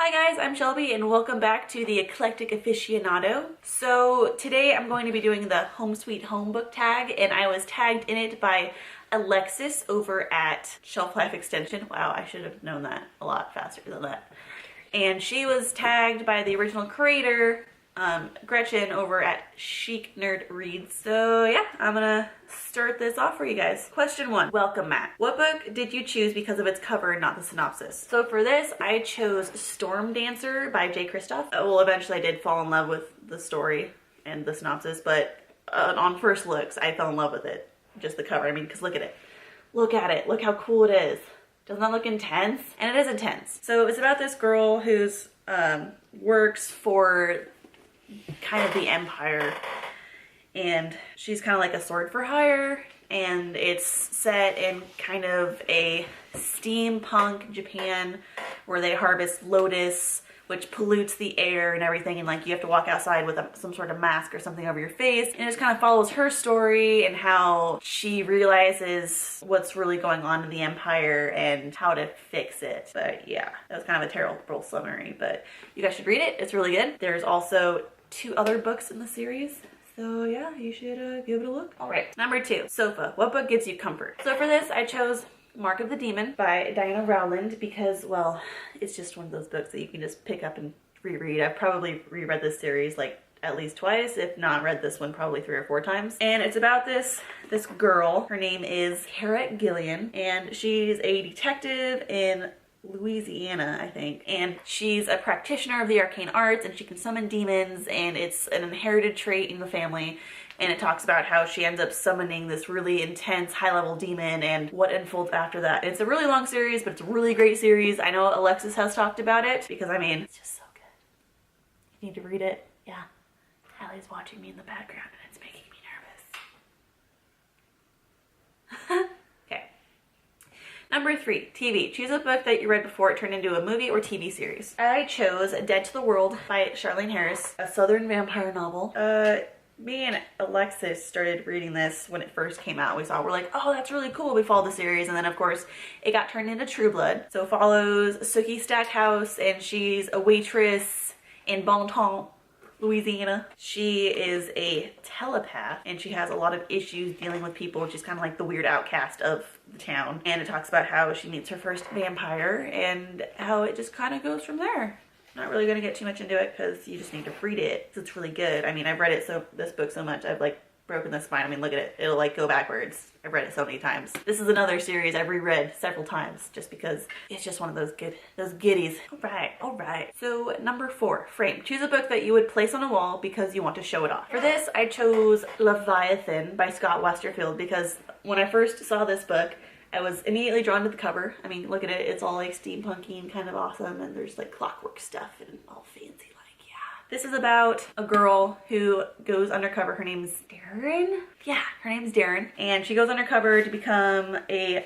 Hi guys, I'm Shelby and welcome back to the Eclectic Aficionado. So today I'm going to be doing the Home Sweet Home book tag, and I was tagged in it by Alexis over at ShelfLifeExtension. Wow, I should have known that a lot faster than that. And she was tagged by the original creator, Gretchen, over at ChicNerdReads. So yeah, I'm gonna start this off for you guys. Question 1. Welcome, Matt. What book did you choose because of its cover and not the synopsis? So for this, I chose Stormdancer by J. Kristoff. Well, eventually I did fall in love with the story and the synopsis, but on first looks, I fell in love with it. Just the cover. I mean, because look at it. Look at it. Look how cool it is. Doesn't that look intense? And it is intense. So it's about this girl who's works for kind of the Empire, and she's kind of like a sword for hire, and it's set in kind of a steampunk Japan where they harvest lotus, which pollutes the air and everything, and like you have to walk outside with some sort of mask or something over your face. And it just kind of follows her story and how she realizes what's really going on in the Empire and how to fix it. But yeah, that was kind of a terrible summary, but you guys should read it. It's really good. There's also 2 other books in the series, so yeah, you should give it a look. All right, number 2, Sofa. What book gives you comfort? So for this, I chose Mark of the Demon by Diana Rowland because, well, it's just one of those books that you can just pick up and reread. I've probably reread this series like at least twice, if not read this one probably 3 or 4 times. And it's about this girl. Her name is Kara Gillian, and she's a detective in Louisiana, I think, and she's a practitioner of the arcane arts, and she can summon demons, and it's an inherited trait in the family. And it talks about how she ends up summoning this really intense high-level demon and what unfolds after that. It's a really long series, but it's a really great series. I know Alexis has talked about it because, I mean, it's just so good. You need to read it. Yeah. Hallie's watching me in the background and it's making me nervous. Okay. Number 3, TV. Choose a book that you read before it turned into a movie or TV series. I chose Dead to the World by Charlene Harris, a Southern vampire novel. Me and Alexis started reading this when it first came out. We're like, oh, that's really cool. We followed the series, and then of course it got turned into True Blood. So it follows Sookie Stackhouse, and she's a waitress in Bon Ton, Louisiana. She is a telepath, and she has a lot of issues dealing with people. She's kind of like the weird outcast of the town. And it talks about how she meets her first vampire and how it just kind of goes from there. Not really going to get too much into it because you just need to read it. It's really good. I mean, I've read it this book so much, I've like broken the spine. I mean, look at it. It'll like go backwards. I've read it so many times. This is another series I've reread several times just because it's just one of those goodies. All right. So number 4, Frame. Choose a book that you would place on a wall because you want to show it off. For this, I chose Leviathan by Scott Westerfield because when I first saw this book, I was immediately drawn to the cover. I mean, look at it. It's all like steampunky and kind of awesome, and there's like clockwork stuff and all fancy like, yeah. This is about a girl who goes undercover. Her name's Darren? Yeah, her name's Darren. And she goes undercover to become an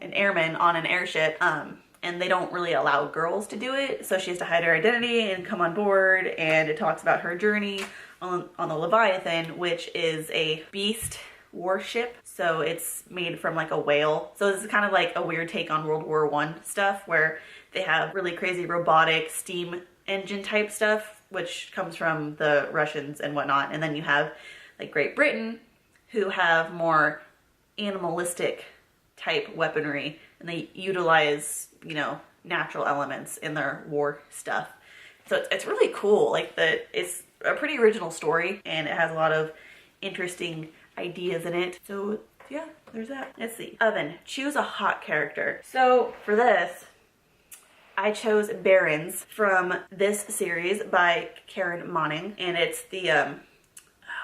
airman on an airship. And they don't really allow girls to do it, so she has to hide her identity and come on board. And it talks about her journey on the Leviathan, which is a beast warship. So it's made from like a whale. So this is kind of like a weird take on World War I stuff, where they have really crazy robotic steam engine type stuff, which comes from the Russians and whatnot. And then you have like Great Britain, who have more animalistic type weaponry, and they utilize, you know, natural elements in their war stuff. So it's really cool. Like it's a pretty original story, and it has a lot of interesting ideas in it. So yeah, there's that. Let's see. Oven. Choose a hot character. So for this, I chose Barons from this series by Karen Monning, and it's the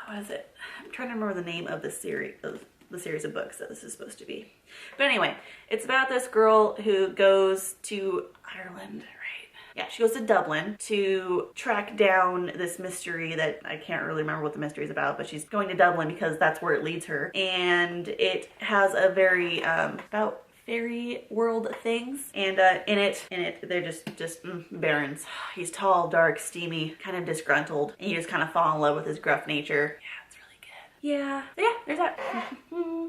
what is it? I'm trying to remember the name of the series of books that this is supposed to be. But anyway, it's about this girl who goes to Ireland. Yeah, she goes to Dublin to track down this mystery that I can't really remember what the mystery is about, but she's going to Dublin because that's where it leads her. And it has a very, about fairy world things. And in it, they're just barons. He's tall, dark, steamy, kind of disgruntled. And you just kind of fall in love with his gruff nature. Yeah, it's really good. Yeah, so yeah, there's that.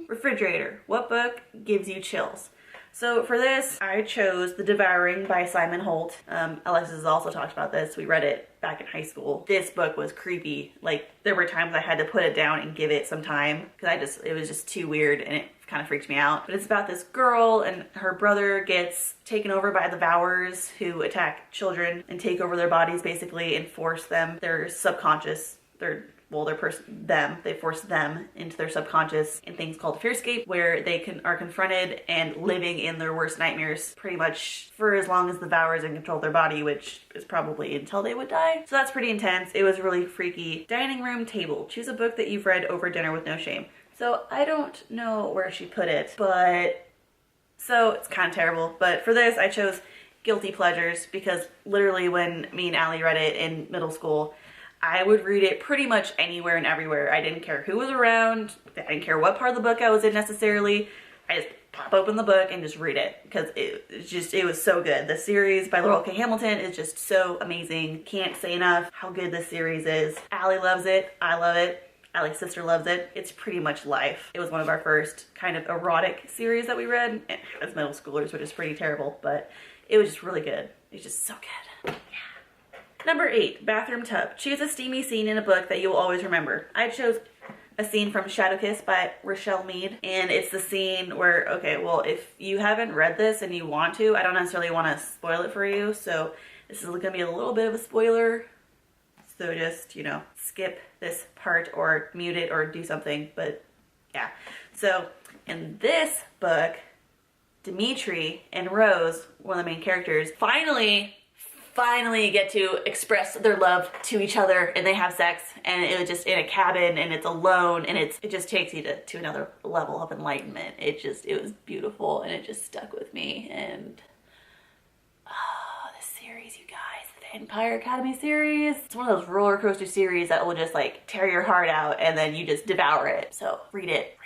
Refrigerator. What book gives you chills? So for this, I chose The Devouring by Simon Holt. Alexis has also talked about this. We read it back in high school. This book was creepy. Like, there were times I had to put it down and give it some time because it was just too weird and it kind of freaked me out. But it's about this girl and her brother gets taken over by the Devourers who attack children and take over their bodies basically and force them, their subconscious, they force them into their subconscious in things called fearscape, where they are confronted and living in their worst nightmares pretty much for as long as the Devourers in control of their body, which is probably until they would die. So that's pretty intense. It was really freaky. Dining room table. Choose a book that you've read over dinner with no shame. So I don't know where she put it, but so it's kind of terrible. But for this, I chose Guilty Pleasures because literally when me and Allie read it in middle school, I would read it pretty much anywhere and everywhere. I didn't care who was around. I didn't care what part of the book I was in necessarily. I just pop open the book and just read it because it was so good. The series by Laurel K. Hamilton is just so amazing. Can't say enough how good this series is. Allie loves it. I love it. Allie's sister loves it. It's pretty much life. It was one of our first kind of erotic series that we read as middle schoolers, which is pretty terrible, but it was just really good. It's just so good. Number 8, bathroom tub. Choose a steamy scene in a book that you will always remember. I chose a scene from Shadowkiss by Rochelle Mead, and it's the scene where, okay, well, if you haven't read this and you want to, I don't necessarily want to spoil it for you, so this is going to be a little bit of a spoiler, so just, you know, skip this part or mute it or do something, but yeah. So in this book, Dimitri and Rose, one of the main characters, finally get to express their love to each other, and they have sex, and it was just in a cabin, and it's alone, and it just takes you to another level of enlightenment. It was beautiful, and it just stuck with me. And this series, you guys, the Empire Academy series, it's one of those roller coaster series that will just like tear your heart out, and then you just devour it. So read it.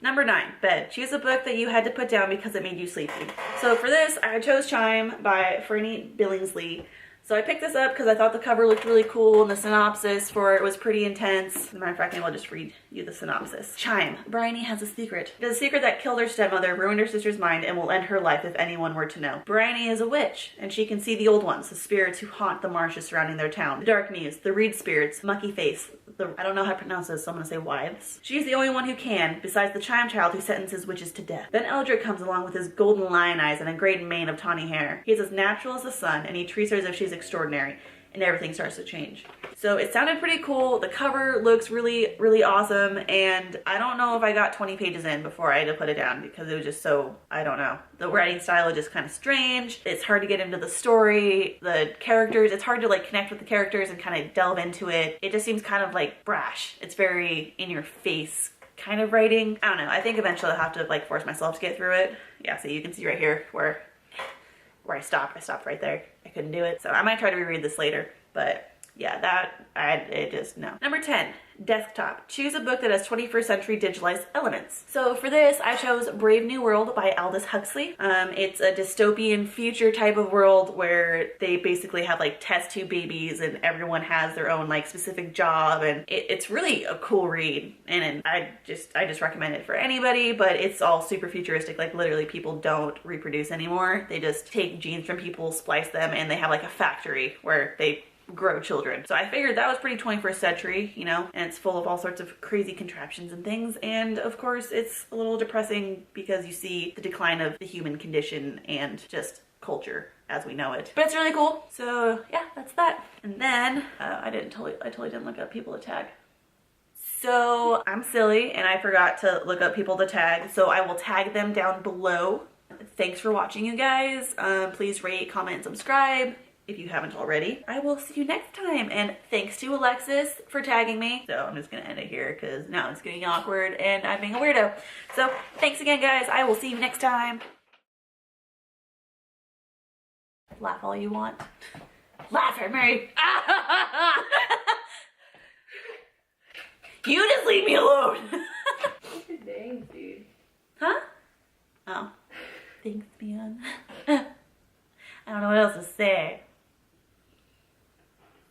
Number 9, bed. Choose a book that you had to put down because it made you sleepy. So for this, I chose Chime by Franny Billingsley. So I picked this up because I thought the cover looked really cool and the synopsis for it was pretty intense. As a matter of fact, maybe I'll just read you the synopsis. Chime. Bryony has a secret. It is a secret that killed her stepmother, ruined her sister's mind, and will end her life if anyone were to know. Bryony is a witch, and she can see the old ones, the spirits who haunt the marshes surrounding their town. The dark muse, the reed spirits, mucky face, I don't know how to pronounce this, so I'm going to say wives. She's the only one who can, besides the Chime child who sentences witches to death. Then Eldrick comes along with his golden lion eyes and a great mane of tawny hair. He is as natural as the sun, and he treats her as if she's extraordinary, and everything starts to change. So it sounded pretty cool. The cover looks really, really awesome, and I don't know if I got 20 pages in before I had to put it down because it was just so, I don't know. The writing style is just kind of strange. It's hard to get into the story. The characters, it's hard to like connect with the characters and kind of delve into it. It just seems kind of like brash. It's very in your face kind of writing. I don't know. I think eventually I'll have to like force myself to get through it. Yeah, so you can see right here where I stopped. I stopped right there. I couldn't do it. So I might try to reread this later, but yeah, no. Number 10, desktop. Choose a book that has 21st century digitalized elements. So for this, I chose Brave New World by Aldous Huxley. It's a dystopian future type of world where they basically have like test tube babies and everyone has their own like specific job, and it's really a cool read. And I just recommend it for anybody, but it's all super futuristic. Like literally people don't reproduce anymore. They just take genes from people, splice them, and they have like a factory where they grow children. So I figured that was pretty 21st century, you know, and it's full of all sorts of crazy contraptions and things. And of course it's a little depressing because you see the decline of the human condition and just culture as we know it. But it's really cool. So yeah, that's that. And then I totally didn't look up people to tag. So I'm silly and I forgot to look up people to tag. So I will tag them down below. Thanks for watching, you guys. Please rate, comment, and subscribe if you haven't already. I will see you next time, and thanks to Alexis for tagging me. So I'm just gonna end it here because now it's getting awkward and I'm being a weirdo. So thanks again, guys. I will see you next time. Laugh all you want. Laugh at me. You just leave me alone. Dang, dude. Huh? Oh. Thanks, man. I don't know what else to say.